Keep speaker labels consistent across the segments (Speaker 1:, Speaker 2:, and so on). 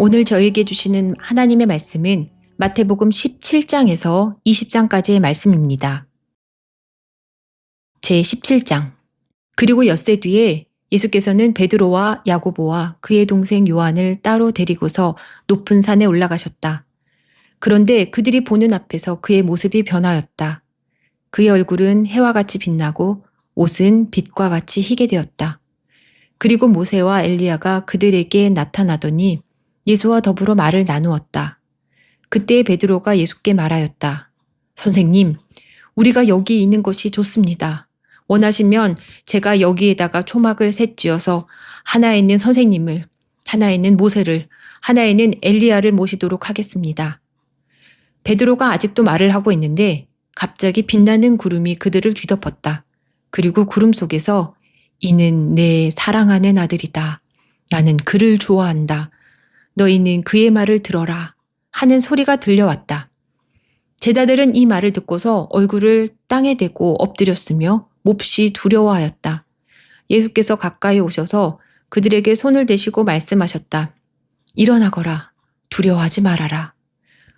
Speaker 1: 오늘 저에게 주시는 하나님의 말씀은 마태복음 17장에서 20장까지의 말씀입니다. 제 17장. 그리고 엿새 뒤에 예수께서는 베드로와 야고보와 그의 동생 요한을 따로 데리고서 높은 산에 올라가셨다. 그런데 그들이 보는 앞에서 그의 모습이 변하였다. 그의 얼굴은 해와 같이 빛나고 옷은 빛과 같이 희게 되었다. 그리고 모세와 엘리야가 그들에게 나타나더니 예수와 더불어 말을 나누었다. 그때 베드로가 예수께 말하였다. 선생님, 우리가 여기 있는 것이 좋습니다. 원하시면 제가 여기에다가 초막을 셋 쥐어서 하나에는 선생님을, 하나에는 모세를, 하나에는 엘리야를 모시도록 하겠습니다. 베드로가 아직도 말을 하고 있는데 갑자기 빛나는 구름이 그들을 뒤덮었다. 그리고 구름 속에서 이는 내 사랑하는 아들이다. 나는 그를 좋아한다. 너희는 그의 말을 들어라 하는 소리가 들려왔다. 제자들은 이 말을 듣고서 얼굴을 땅에 대고 엎드렸으며 몹시 두려워하였다. 예수께서 가까이 오셔서 그들에게 손을 대시고 말씀하셨다. 일어나거라. 두려워하지 말아라.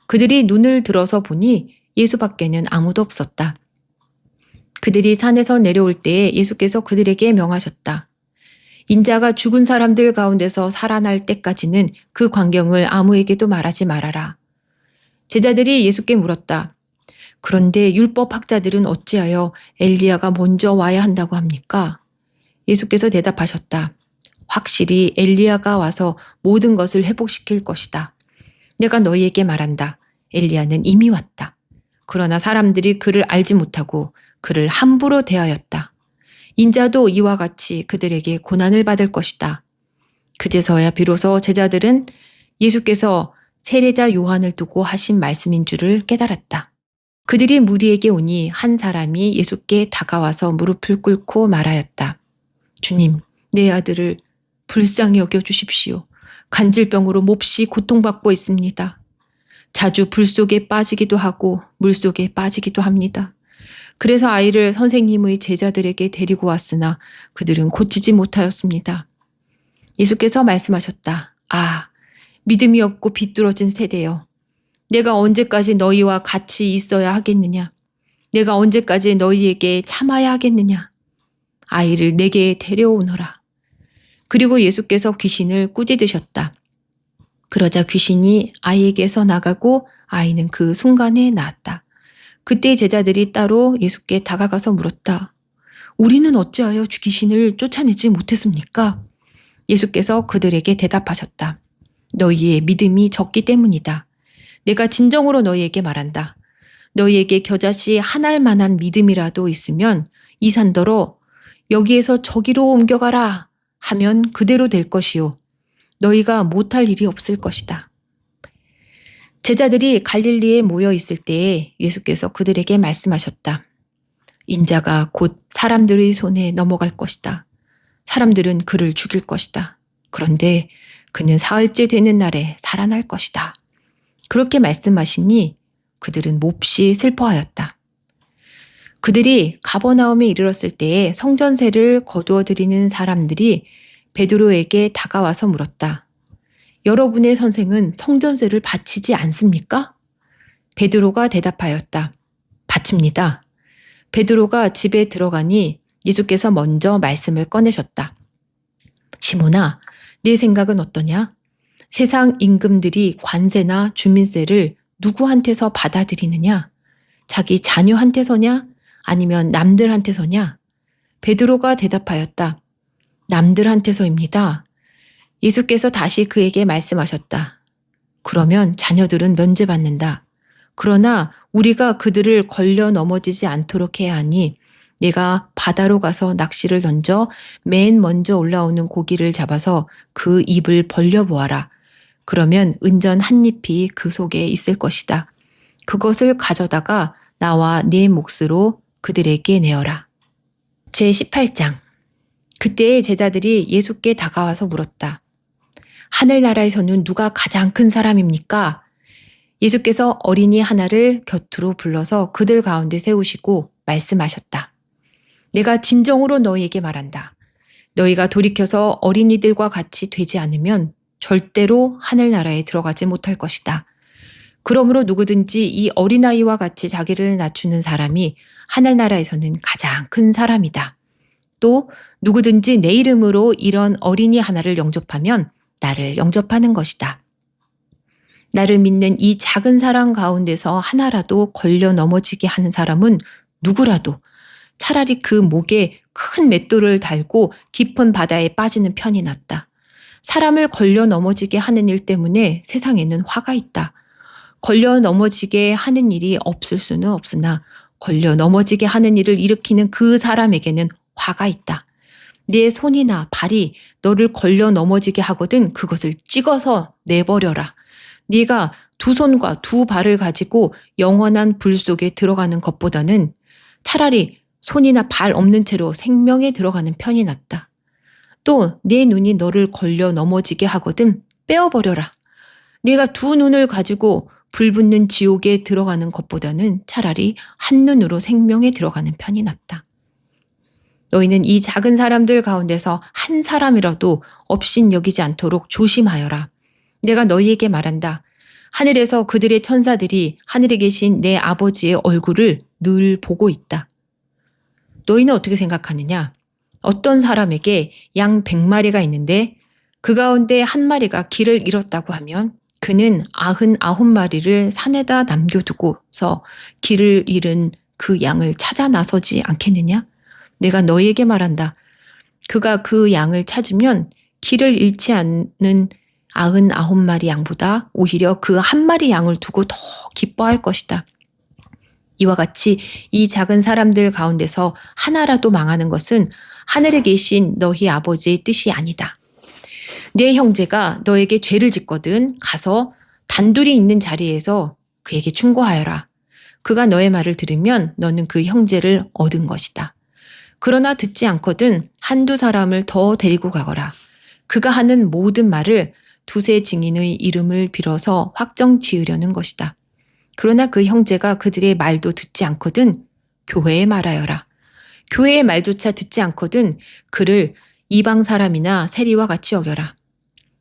Speaker 1: 그들이 눈을 들어서 보니 예수밖에는 아무도 없었다. 그들이 산에서 내려올 때에 예수께서 그들에게 명하셨다. 인자가 죽은 사람들 가운데서 살아날 때까지는 그 광경을 아무에게도 말하지 말아라. 제자들이 예수께 물었다. 그런데 율법학자들은 어찌하여 엘리야가 먼저 와야 한다고 합니까? 예수께서 대답하셨다. 확실히 엘리야가 와서 모든 것을 회복시킬 것이다. 내가 너희에게 말한다. 엘리야는 이미 왔다. 그러나 사람들이 그를 알지 못하고 그를 함부로 대하였다. 인자도 이와 같이 그들에게 고난을 받을 것이다. 그제서야 비로소 제자들은 예수께서 세례자 요한을 두고 하신 말씀인 줄을 깨달았다. 그들이 무리에게 오니 한 사람이 예수께 다가와서 무릎을 꿇고 말하였다. 주님, 내 아들을 불쌍히 여겨 주십시오. 간질병으로 몹시 고통받고 있습니다. 자주 불 속에 빠지기도 하고 물 속에 빠지기도 합니다. 그래서 아이를 선생님의 제자들에게 데리고 왔으나 그들은 고치지 못하였습니다. 예수께서 말씀하셨다. 아, 믿음이 없고 비뚤어진 세대여. 내가 언제까지 너희와 같이 있어야 하겠느냐? 내가 언제까지 너희에게 참아야 하겠느냐? 아이를 내게 데려오너라. 그리고 예수께서 귀신을 꾸짖으셨다. 그러자 귀신이 아이에게서 나가고 아이는 그 순간에 나았다. 그때 제자들이 따로 예수께 다가가서 물었다. 우리는 어찌하여 귀신을 쫓아내지 못했습니까? 예수께서 그들에게 대답하셨다. 너희의 믿음이 적기 때문이다. 내가 진정으로 너희에게 말한다. 너희에게 겨자씨 한 알만한 믿음이라도 있으면 이 산더러 여기에서 저기로 옮겨가라 하면 그대로 될 것이요. 너희가 못할 일이 없을 것이다. 제자들이 갈릴리에 모여 있을 때에 예수께서 그들에게 말씀하셨다. 인자가 곧 사람들의 손에 넘어갈 것이다. 사람들은 그를 죽일 것이다. 그런데 그는 사흘째 되는 날에 살아날 것이다. 그렇게 말씀하시니 그들은 몹시 슬퍼하였다. 그들이 가버나움에 이르렀을 때에 성전세를 거두어 드리는 사람들이 베드로에게 다가와서 물었다. 여러분의 선생은 성전세를 바치지 않습니까? 베드로가 대답하였다. 바칩니다. 베드로가 집에 들어가니 예수께서 먼저 말씀을 꺼내셨다. 시몬아, 네 생각은 어떠냐? 세상 임금들이 관세나 주민세를 누구한테서 받아들이느냐? 자기 자녀한테서냐? 아니면 남들한테서냐? 베드로가 대답하였다. 남들한테서입니다. 예수께서 다시 그에게 말씀하셨다. 그러면 자녀들은 면제받는다. 그러나 우리가 그들을 걸려 넘어지지 않도록 해야 하니 내가 바다로 가서 낚시를 던져 맨 먼저 올라오는 고기를 잡아서 그 입을 벌려보아라. 그러면 은전 한 잎이 그 속에 있을 것이다. 그것을 가져다가 나와 내 몫으로 그들에게 내어라. 제 18장. 그때의 제자들이 예수께 다가와서 물었다. 하늘나라에서는 누가 가장 큰 사람입니까? 예수께서 어린이 하나를 곁으로 불러서 그들 가운데 세우시고 말씀하셨다. 내가 진정으로 너희에게 말한다. 너희가 돌이켜서 어린이들과 같이 되지 않으면 절대로 하늘나라에 들어가지 못할 것이다. 그러므로 누구든지 이 어린아이와 같이 자기를 낮추는 사람이 하늘나라에서는 가장 큰 사람이다. 또 누구든지 내 이름으로 이런 어린이 하나를 영접하면 나를 영접하는 것이다. 나를 믿는 이 작은 사람 가운데서 하나라도 걸려 넘어지게 하는 사람은 누구라도 차라리 그 목에 큰 맷돌을 달고 깊은 바다에 빠지는 편이 낫다. 사람을 걸려 넘어지게 하는 일 때문에 세상에는 화가 있다. 걸려 넘어지게 하는 일이 없을 수는 없으나 걸려 넘어지게 하는 일을 일으키는 그 사람에게는 화가 있다. 네 손이나 발이 너를 걸려 넘어지게 하거든 그것을 찍어서 내버려라. 네가 두 손과 두 발을 가지고 영원한 불 속에 들어가는 것보다는 차라리 손이나 발 없는 채로 생명에 들어가는 편이 낫다. 또 네 눈이 너를 걸려 넘어지게 하거든 빼어버려라. 네가 두 눈을 가지고 불붙는 지옥에 들어가는 것보다는 차라리 한 눈으로 생명에 들어가는 편이 낫다. 너희는 이 작은 사람들 가운데서 한 사람이라도 업신여기지 않도록 조심하여라. 내가 너희에게 말한다. 하늘에서 그들의 천사들이 하늘에 계신 내 아버지의 얼굴을 늘 보고 있다. 너희는 어떻게 생각하느냐? 어떤 사람에게 양 100마리가 있는데 그 가운데 한 마리가 길을 잃었다고 하면 그는 99마리를 산에다 남겨두고서 길을 잃은 그 양을 찾아 나서지 않겠느냐? 내가 너희에게 말한다. 그가 그 양을 찾으면 길을 잃지 않는 99마리 양보다 오히려 그 한 마리 양을 두고 더 기뻐할 것이다. 이와 같이 이 작은 사람들 가운데서 하나라도 망하는 것은 하늘에 계신 너희 아버지의 뜻이 아니다. 내 형제가 너에게 죄를 짓거든 가서 단둘이 있는 자리에서 그에게 충고하여라. 그가 너의 말을 들으면 너는 그 형제를 얻은 것이다. 그러나 듣지 않거든 한두 사람을 더 데리고 가거라. 그가 하는 모든 말을 두세 증인의 이름을 빌어서 확정 지으려는 것이다. 그러나 그 형제가 그들의 말도 듣지 않거든 교회에 말하여라. 교회의 말조차 듣지 않거든 그를 이방 사람이나 세리와 같이 여겨라.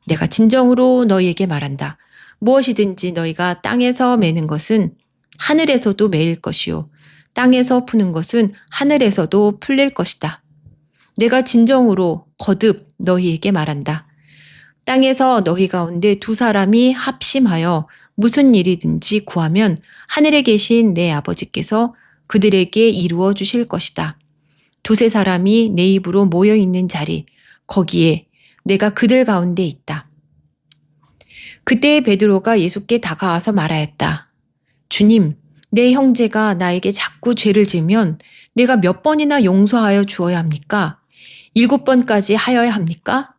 Speaker 1: 내가 진정으로 너희에게 말한다. 무엇이든지 너희가 땅에서 매는 것은 하늘에서도 매일 것이요. 땅에서 푸는 것은 하늘에서도 풀릴 것이다. 내가 진정으로 거듭 너희에게 말한다. 땅에서 너희 가운데 두 사람이 합심하여 무슨 일이든지 구하면 하늘에 계신 내 아버지께서 그들에게 이루어 주실 것이다. 두세 사람이 내 입으로 모여 있는 자리, 거기에 내가 그들 가운데 있다. 그때 베드로가 예수께 다가와서 말하였다. 주님, 내 형제가 나에게 자꾸 죄를 지으면 내가 몇 번이나 용서하여 주어야 합니까? 7번까지 하여야 합니까?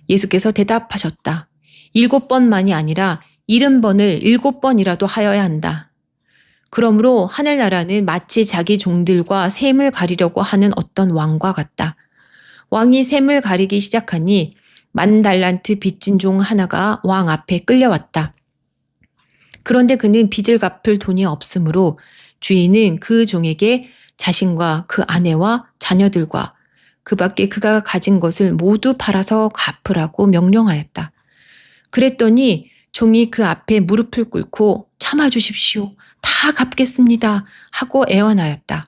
Speaker 1: 예수께서 대답하셨다. 7번만이 아니라 70번을 7번이라도 하여야 한다. 그러므로 하늘나라는 마치 자기 종들과 셈을 가리려고 하는 어떤 왕과 같다. 왕이 셈을 가리기 시작하니 10달란트 빚진 종 하나가 왕 앞에 끌려왔다. 그런데 그는 빚을 갚을 돈이 없으므로 주인은 그 종에게 자신과 그 아내와 자녀들과 그 밖에 그가 가진 것을 모두 팔아서 갚으라고 명령하였다. 그랬더니 종이 그 앞에 무릎을 꿇고 참아주십시오. 다 갚겠습니다. 하고 애원하였다.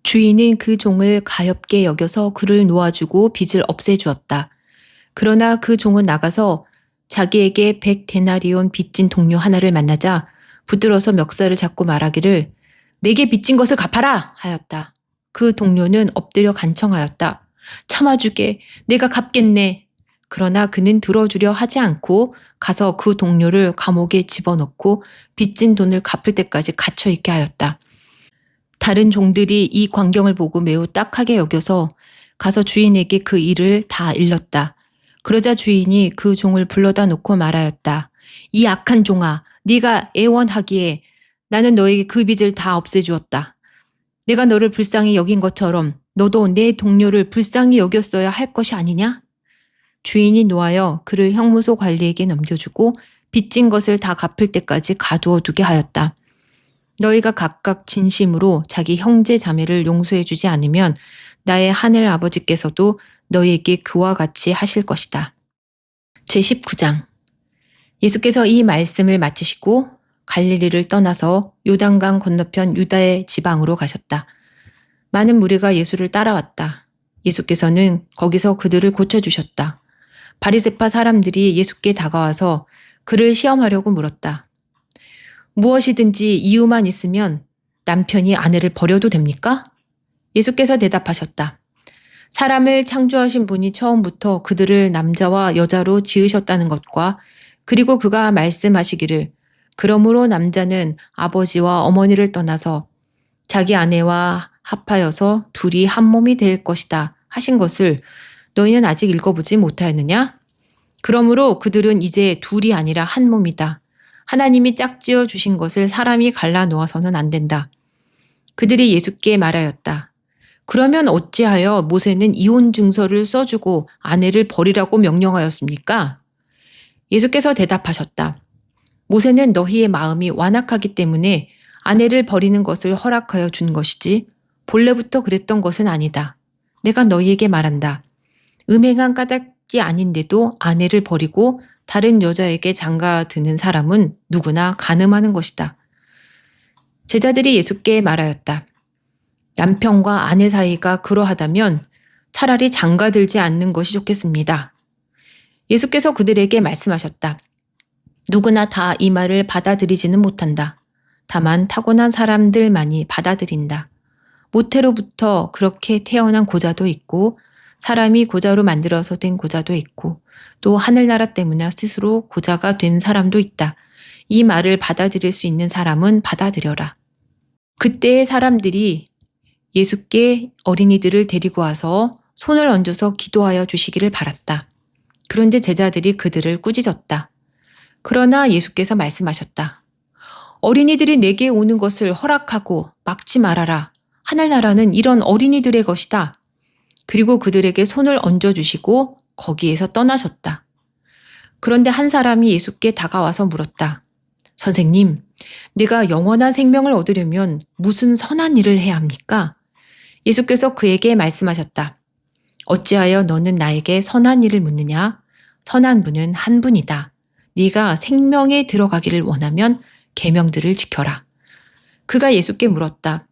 Speaker 1: 주인은 그 종을 가엾게 여겨서 그를 놓아주고 빚을 없애주었다. 그러나 그 종은 나가서 자기에게 100데나리온 빚진 동료 하나를 만나자 붙들어서 멱살을 잡고 말하기를 내게 빚진 것을 갚아라 하였다. 그 동료는 엎드려 간청하였다. 참아주게 내가 갚겠네. 그러나 그는 들어주려 하지 않고 가서 그 동료를 감옥에 집어넣고 빚진 돈을 갚을 때까지 갇혀있게 하였다. 다른 종들이 이 광경을 보고 매우 딱하게 여겨서 가서 주인에게 그 일을 다 일렀다. 그러자 주인이 그 종을 불러다 놓고 말하였다. 이 악한 종아, 네가 애원하기에 나는 너에게 그 빚을 다 없애주었다. 내가 너를 불쌍히 여긴 것처럼 너도 내 동료를 불쌍히 여겼어야 할 것이 아니냐? 주인이 노하여 그를 형무소 관리에게 넘겨주고 빚진 것을 다 갚을 때까지 가두어 두게 하였다. 너희가 각각 진심으로 자기 형제 자매를 용서해 주지 않으면 나의 하늘 아버지께서도 너희에게 그와 같이 하실 것이다. 제19장. 예수께서 이 말씀을 마치시고 갈릴리를 떠나서 요단강 건너편 유다의 지방으로 가셨다. 많은 무리가 예수를 따라왔다. 예수께서는 거기서 그들을 고쳐주셨다. 바리새파 사람들이 예수께 다가와서 그를 시험하려고 물었다. 무엇이든지 이유만 있으면 남편이 아내를 버려도 됩니까? 예수께서 대답하셨다. 사람을 창조하신 분이 처음부터 그들을 남자와 여자로 지으셨다는 것과 그리고 그가 말씀하시기를 그러므로 남자는 아버지와 어머니를 떠나서 자기 아내와 합하여서 둘이 한 몸이 될 것이다 하신 것을 너희는 아직 읽어보지 못하였느냐? 그러므로 그들은 이제 둘이 아니라 한 몸이다. 하나님이 짝지어 주신 것을 사람이 갈라 놓아서는 안 된다. 그들이 예수께 말하였다. 그러면 어찌하여 모세는 이혼 증서를 써주고 아내를 버리라고 명령하였습니까? 예수께서 대답하셨다. 모세는 너희의 마음이 완악하기 때문에 아내를 버리는 것을 허락하여 준 것이지 본래부터 그랬던 것은 아니다. 내가 너희에게 말한다. 음행한 까닭이 아닌데도 아내를 버리고 다른 여자에게 장가드는 사람은 누구나 간음하는 것이다. 제자들이 예수께 말하였다. 남편과 아내 사이가 그러하다면 차라리 장가들지 않는 것이 좋겠습니다. 예수께서 그들에게 말씀하셨다. 누구나 다 이 말을 받아들이지는 못한다. 다만 타고난 사람들만이 받아들인다. 모태로부터 그렇게 태어난 고자도 있고 사람이 고자로 만들어서 된 고자도 있고 또 하늘나라 때문에 스스로 고자가 된 사람도 있다. 이 말을 받아들일 수 있는 사람은 받아들여라. 그때의 사람들이 예수께 어린이들을 데리고 와서 손을 얹어서 기도하여 주시기를 바랐다. 그런데 제자들이 그들을 꾸짖었다. 그러나 예수께서 말씀하셨다. 어린이들이 내게 오는 것을 허락하고 막지 말아라. 하늘나라는 이런 어린이들의 것이다. 그리고 그들에게 손을 얹어주시고 거기에서 떠나셨다. 그런데 한 사람이 예수께 다가와서 물었다. 선생님, 내가 영원한 생명을 얻으려면 무슨 선한 일을 해야 합니까? 예수께서 그에게 말씀하셨다. 어찌하여 너는 나에게 선한 일을 묻느냐? 선한 분은 한 분이다. 네가 생명에 들어가기를 원하면 계명들을 지켜라. 그가 예수께 물었다.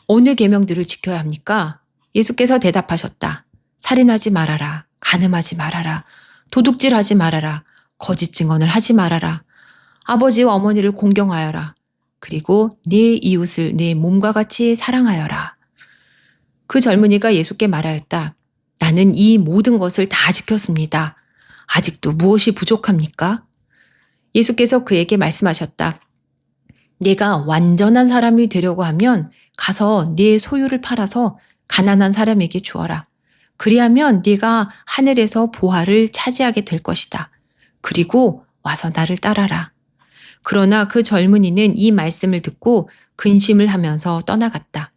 Speaker 1: 어느 계명들을 지켜야 합니까? 예수께서 대답하셨다. 살인하지 말아라. 간음하지 말아라. 도둑질하지 말아라. 거짓 증언을 하지 말아라. 아버지와 어머니를 공경하여라. 그리고 네 이웃을 내 몸과 같이 사랑하여라. 그 젊은이가 예수께 말하였다. 나는 이 모든 것을 다 지켰습니다. 아직도 무엇이 부족합니까? 예수께서 그에게 말씀하셨다. 내가 완전한 사람이 되려고 하면 가서 네 소유를 팔아서 가난한 사람에게 주어라. 그리하면 네가 하늘에서 보화를 차지하게 될 것이다. 그리고 와서 나를 따라라. 그러나 그 젊은이는 이 말씀을 듣고 근심을 하면서 떠나갔다.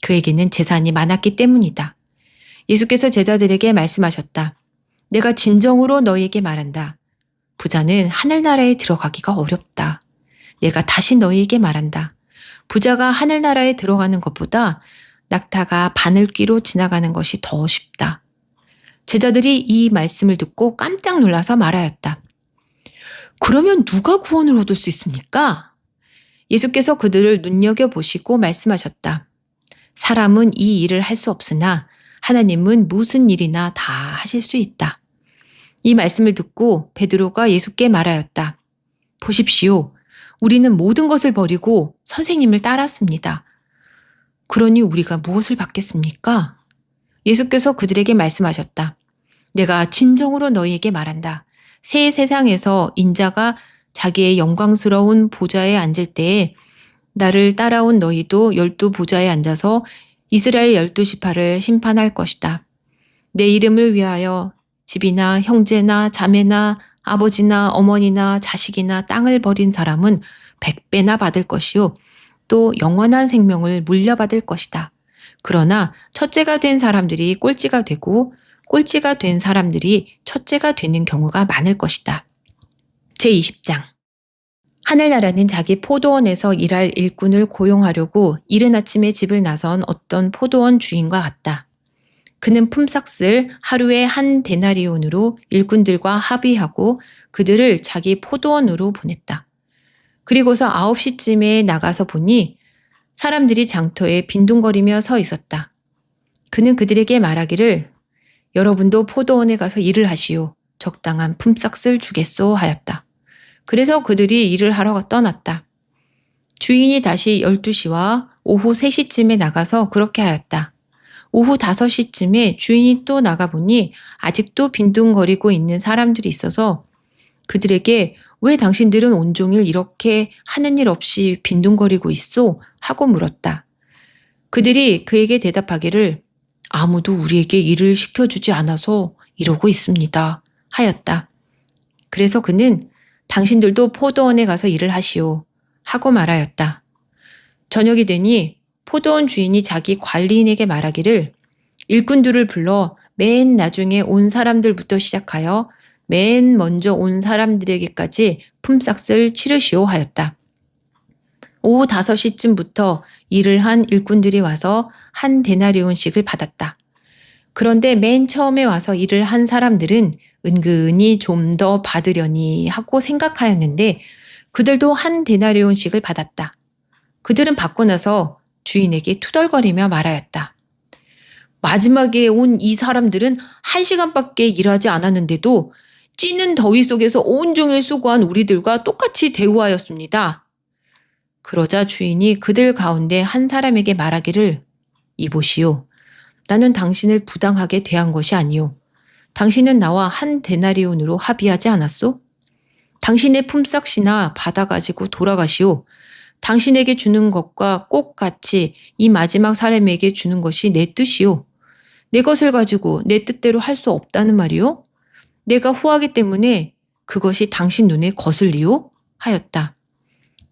Speaker 1: 그에게는 재산이 많았기 때문이다. 예수께서 제자들에게 말씀하셨다. 내가 진정으로 너희에게 말한다. 부자는 하늘나라에 들어가기가 어렵다. 내가 다시 너희에게 말한다. 부자가 하늘나라에 들어가는 것보다 낙타가 바늘귀로 지나가는 것이 더 쉽다. 제자들이 이 말씀을 듣고 깜짝 놀라서 말하였다. 그러면 누가 구원을 얻을 수 있습니까? 예수께서 그들을 눈여겨보시고 말씀하셨다. 사람은 이 일을 할 수 없으나 하나님은 무슨 일이나 다 하실 수 있다. 이 말씀을 듣고 베드로가 예수께 말하였다. 보십시오. 우리는 모든 것을 버리고 선생님을 따랐습니다. 그러니 우리가 무엇을 받겠습니까? 예수께서 그들에게 말씀하셨다. 내가 진정으로 너희에게 말한다. 새 세상에서 인자가 자기의 영광스러운 보좌에 앉을 때에 나를 따라온 너희도 12 보좌에 앉아서 이스라엘 12지파를 심판할 것이다. 내 이름을 위하여 집이나 형제나 자매나 아버지나 어머니나 자식이나 땅을 버린 사람은 100배나 받을 것이요. 또 영원한 생명을 물려받을 것이다. 그러나 첫째가 된 사람들이 꼴찌가 되고 꼴찌가 된 사람들이 첫째가 되는 경우가 많을 것이다. 제20장. 하늘나라는 자기 포도원에서 일할 일꾼을 고용하려고 이른 아침에 집을 나선 어떤 포도원 주인과 같다. 그는 품삯을 하루에 한 데나리온으로 일꾼들과 합의하고 그들을 자기 포도원으로 보냈다. 그리고서 9시쯤에 나가서 보니 사람들이 장터에 빈둥거리며 서 있었다. 그는 그들에게 말하기를 여러분도 포도원에 가서 일을 하시오. 적당한 품삯을 주겠소 하였다. 그래서 그들이 일을 하러 떠났다. 주인이 다시 12시와 오후 3시쯤에 나가서 그렇게 하였다. 오후 5시쯤에 주인이 또 나가보니 아직도 빈둥거리고 있는 사람들이 있어서 그들에게 왜 당신들은 온종일 이렇게 하는 일 없이 빈둥거리고 있소? 하고 물었다. 그들이 그에게 대답하기를 아무도 우리에게 일을 시켜주지 않아서 이러고 있습니다. 하였다. 그래서 그는 당신들도 포도원에 가서 일을 하시오. 하고 말하였다. 저녁이 되니 포도원 주인이 자기 관리인에게 말하기를 일꾼들을 불러 맨 나중에 온 사람들부터 시작하여 맨 먼저 온 사람들에게까지 품삯을 치르시오 하였다. 오후 5시쯤부터 일을 한 일꾼들이 와서 한 데나리온씩을 받았다. 그런데 맨 처음에 와서 일을 한 사람들은 은근히 좀 더 받으려니 하고 생각하였는데 그들도 한 데나리온씩을 받았다. 그들은 받고 나서 주인에게 투덜거리며 말하였다. 마지막에 온 이 사람들은 1시간밖에 일하지 않았는데도 찌는 더위 속에서 온종일 수고한 우리들과 똑같이 대우하였습니다. 그러자 주인이 그들 가운데 한 사람에게 말하기를 이보시오. 나는 당신을 부당하게 대한 것이 아니오. 당신은 나와 한 데나리온으로 합의하지 않았소? 당신의 품삯이나 받아가지고 돌아가시오. 당신에게 주는 것과 꼭 같이 이 마지막 사람에게 주는 것이 내 뜻이오. 내 것을 가지고 내 뜻대로 할 수 없다는 말이오? 내가 후하기 때문에 그것이 당신 눈에 거슬리오? 하였다.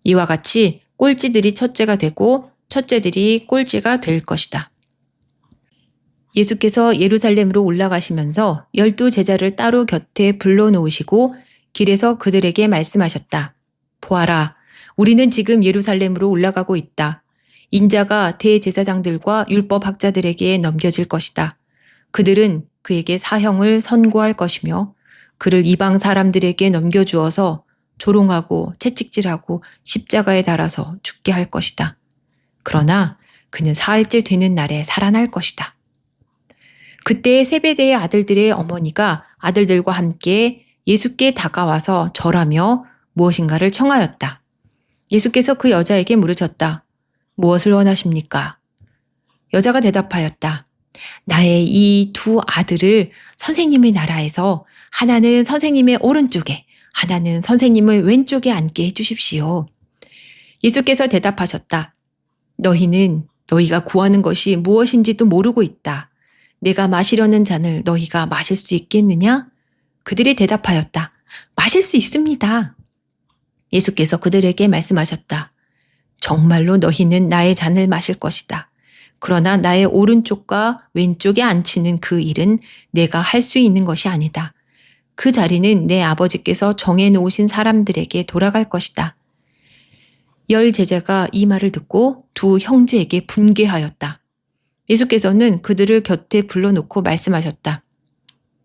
Speaker 1: 이와 같이 꼴찌들이 첫째가 되고 첫째들이 꼴찌가 될 것이다. 예수께서 예루살렘으로 올라가시면서 12제자를 따로 곁에 불러놓으시고 길에서 그들에게 말씀하셨다. 보아라, 우리는 지금 예루살렘으로 올라가고 있다. 인자가 대제사장들과 율법학자들에게 넘겨질 것이다. 그들은 그에게 사형을 선고할 것이며 그를 이방 사람들에게 넘겨주어서 조롱하고 채찍질하고 십자가에 달아서 죽게 할 것이다. 그러나 그는 사흘째 되는 날에 살아날 것이다. 그때 세베대의 아들들의 어머니가 아들들과 함께 예수께 다가와서 절하며 무엇인가를 청하였다. 예수께서 그 여자에게 물으셨다. 무엇을 원하십니까? 여자가 대답하였다. 나의 이 두 아들을 선생님의 나라에서 하나는 선생님의 오른쪽에 하나는 선생님의 왼쪽에 앉게 해주십시오. 예수께서 대답하셨다. 너희는 너희가 구하는 것이 무엇인지도 모르고 있다. 내가 마시려는 잔을 너희가 마실 수 있겠느냐? 그들이 대답하였다. 마실 수 있습니다. 예수께서 그들에게 말씀하셨다. 정말로 너희는 나의 잔을 마실 것이다. 그러나 나의 오른쪽과 왼쪽에 앉히는 그 일은 내가 할 수 있는 것이 아니다. 그 자리는 내 아버지께서 정해놓으신 사람들에게 돌아갈 것이다. 10 제자가 이 말을 듣고 두 형제에게 분개하였다. 예수께서는 그들을 곁에 불러놓고 말씀하셨다.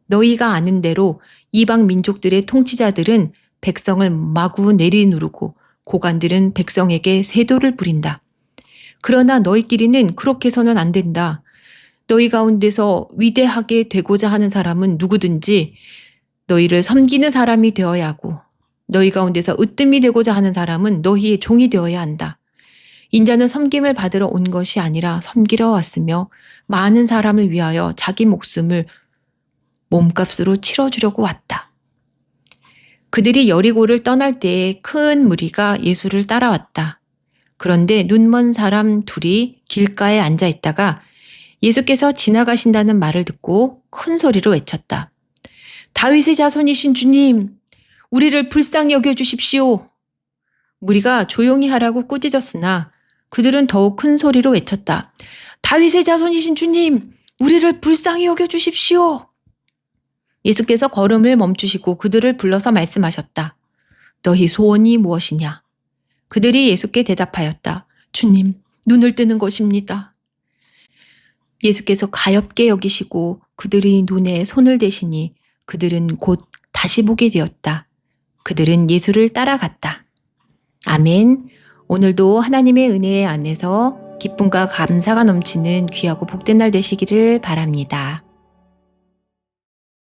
Speaker 1: 너희가 아는 대로 이방 민족들의 통치자들은 백성을 마구 내리누르고 고관들은 백성에게 세도를 부린다. 그러나 너희끼리는 그렇게 해서는 안 된다. 너희 가운데서 위대하게 되고자 하는 사람은 누구든지 너희를 섬기는 사람이 되어야 하고 너희 가운데서 으뜸이 되고자 하는 사람은 너희의 종이 되어야 한다. 인자는 섬김을 받으러 온 것이 아니라 섬기러 왔으며 많은 사람을 위하여 자기 목숨을 몸값으로 치러주려고 왔다. 그들이 여리고를 떠날 때에 큰 무리가 예수를 따라왔다. 그런데 눈먼 사람 둘이 길가에 앉아 있다가 예수께서 지나가신다는 말을 듣고 큰 소리로 외쳤다. 다윗의 자손이신 주님, 우리를 불쌍히 여겨주십시오. 무리가 조용히 하라고 꾸짖었으나 그들은 더욱 큰 소리로 외쳤다. 다윗의 자손이신 주님, 우리를 불쌍히 여겨주십시오. 예수께서 걸음을 멈추시고 그들을 불러서 말씀하셨다. 너희 소원이 무엇이냐? 그들이 예수께 대답하였다. 주님, 눈을 뜨는 것입니다. 예수께서 가엾게 여기시고 그들의 눈에 손을 대시니 그들은 곧 다시 보게 되었다. 그들은 예수를 따라갔다. 아멘. 오늘도 하나님의 은혜 안에서 기쁨과 감사가 넘치는 귀하고 복된 날 되시기를 바랍니다.